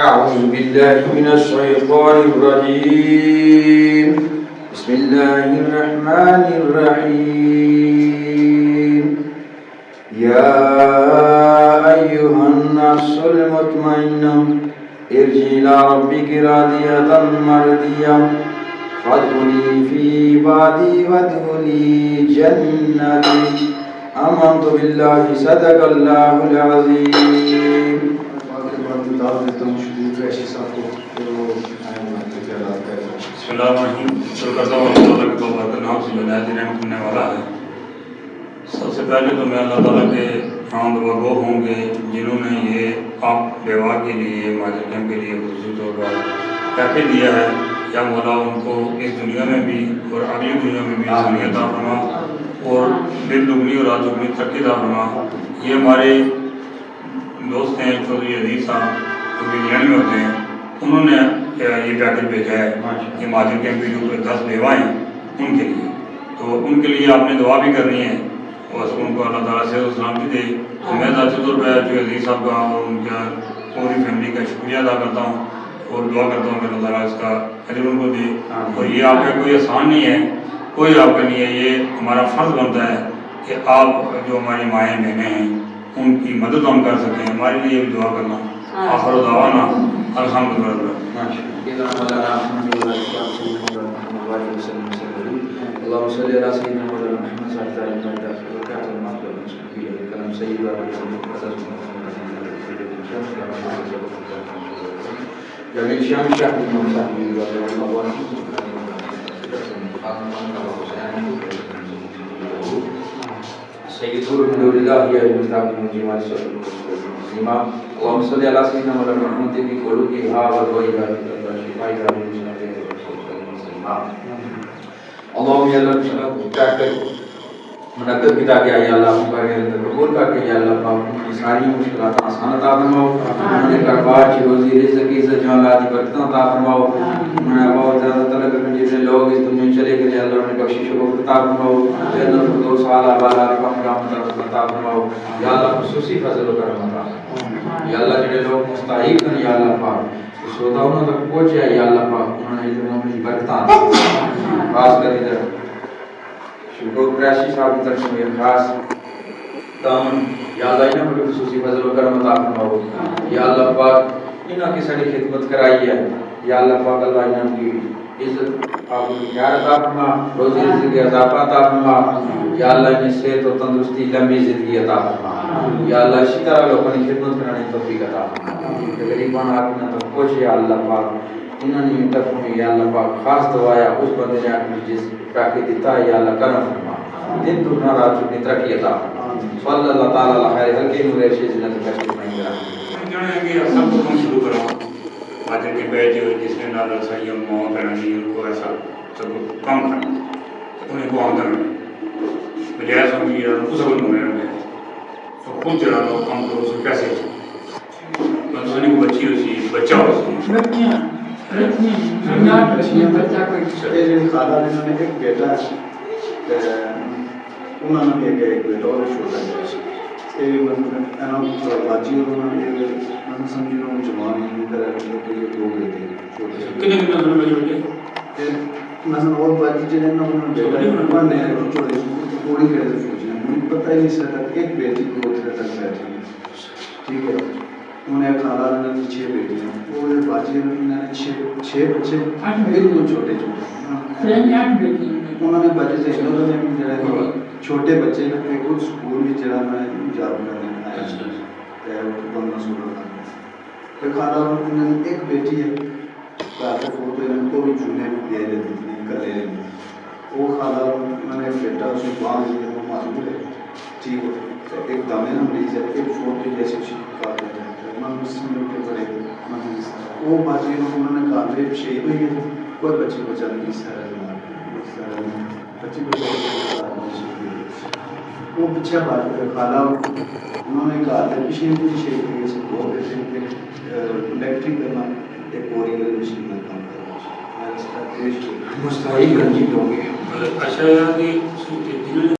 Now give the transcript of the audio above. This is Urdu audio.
أعوذ بالله من الشيطان الرجيم بسم الله الرحمن الرحيم يا أيها النفس المطمئنة ارجعي إلى ربك راضية مرضية فادخلي في عبادي وادخلي جنتي آمنت بالله صدق الله العظيم. بسم اللہ الرحمن الرحیم. شروع کرتا ہوں اللہ تعالیٰ کے توبہ کے نام سے جو نہایت رحم کرنے والا ہے. سب سے پہلے تو میں اللہ تعالیٰ کے حمد و گو ہوں گے جنہوں نے یہ آپ بیوہ کے لیے ماجر کیمپ کے لیے خصوصی طور پر پیکیج دیا ہے. یا مولا ان کو اس دنیا میں بھی اور اگلی دنیا میں بھی آسانی عطا فرما اور دل دگنی اور رات دگنی ترقی عطا فرما. یہ ہمارے دوست ہیں چودھری عزیز صاحب جو کہ انگلینڈ میں ہوتے ہیں, انہوں نے یہ پیکج بھیجا ہے کہ ماجر کیمپ کی جو 10 بیوہ ہیں ان کے لیے. تو ان کے لیے آپ نے دعا بھی کرنی ہے اور ان کو اللہ تعالیٰ صحت و سلامتی دے. تو میں ذاتی طور پہ جو عزیز صاحب کا اور ان کا پوری فیملی کا شکریہ ادا کرتا ہوں اور دعا کرتا ہوں کہ اللہ تعالیٰ اس کا اجر ان کو دے. اور یہ آپ کا کوئی آسان نہیں ہے, کوئی آپ کا نہیں ہے, یہ ہمارا فرض بنتا ہے کہ آپ جو ہماری مائیں بہنیں ہیں ان کی مدد ہم کر سکیں. ہمارے لیے بھی دعا کرنا. آخر دعوانا الحمدللہ. اللهم صل على سيدنا مولانا محمد صلى الله عليه اللهم یا اللہ منعقد کیا گیا یا اللہ قبول کر کے یا اللہ پاک کی ساری مشکلات آسان عطا فرماؤ. انہوں نے کاروبار کی روزی رزق کی عزت جان لا دی برکتیں عطا فرماؤ. انہوں نے بہت زیادہ طلب کرنے جتنے لوگ اس دنیا میں چلے گئے اللہ انہیں بخشش و عطا فرماؤ. جنت الفردوس اعلیٰ والا رحمت عطا فرماؤ یا اللہ. خصوصی فضل و کرم عطا یا اللہ. جڑے لوگ مستحق ہیں یا اللہ پاک سودا انہوں تک پہنچے یا اللہ پاک انہوں نے علم برکتاں خاص کر ادھر شکر قریشی صاحب کی طرف سے خاص دامن یا اللہ انہوں نے خصوصی فضل و کرم عطا فرماؤ یا اللہ پاک. انہوں کی ساری خدمت کرائی ہے یا اللہ پاک. اللہ انہوں کی عزت آپ کی خیر عطا فرما, روزی رزق کی اضافہ عطا فرما یا اللہ. انہیں صحت و تندرستی لمبی زندگی عطا فرما یا اللہ. اسی طرح لوگوں کی خدمت کرانے کی توفیق عطا فرما. غریبان آپ نے تک پہنچے یا اللہ پاک. انہوں نے تک میں یا اللہ پاک خاص دعایا اس بندے نے آپ نے جس پیکے دیتا ہے یا اللہ کرم فرما. دن دگنا رات چکنی ترقی عطا فرما. صلی اللہ تعالیٰ علیہ خیر ہلکے نور شیز جنت کشتی نہیں کرا. جانے کہ سب کو ہم شروع کرو ماجر کے بیچ جس نے نادا صحیح ماں کرنا نہیں ان کو ایسا سب کام کرنا انہیں کو آمدن رہے بجائے سمجھی رہا کو سب نمرے رہے تو خود چلا لو کام کرو اسے کیسے مطلب کو بچی ہوئی بچہ ہو خالہ نے ایک بیٹا انہوں نے ایک بیٹا اور چھوٹا باجی انہوں نے سمجھی انہوں نے جوان یہ دو بیٹے چھوٹے مثلا اور باجی جنہیں انہوں نے بیٹا نے تھوڑی کہہ سے سوچنا مجھے پتہ ہی نہیں سکتا ایک بیٹی کو اتنے تک بیٹھی ہے. ٹھیک ہے انہیں خالہ نے 6 بیٹے ہیں وہ باجی انہوں نے 6 بچے بالکل چھوٹے انہوں نے باجی سے چھوٹے بچے نے خود سکول میں جڑا میں جاب کرنے آیا بندہ سکول کا خالہ انہوں نے ایک بیٹی ہے کافی فوٹو ان کو بھی جھولے دے دیتی تھی کر لے رہی وہ خالہ میں نے بیٹا اسے باندھ دیا وہ معذور ہے. ٹھیک ہے ایک دانے نہ مریض ہے ایک فوٹو جیسے کر دیتے ہیں وہ باجی انہوں نے کافی شہید ہوئی ہے کوئی بچی بچہ نہیں بچی بچہ وہ پیچھے بات خالہ انہوں نے کہا تھا مشین کی شہید ہوئی ہے دو بیٹے الیکٹرک کرنا ایک اوریگل مشین میں کام کرنا مستحق رنجیت ہوں گے. اچھا کہ جنہوں نے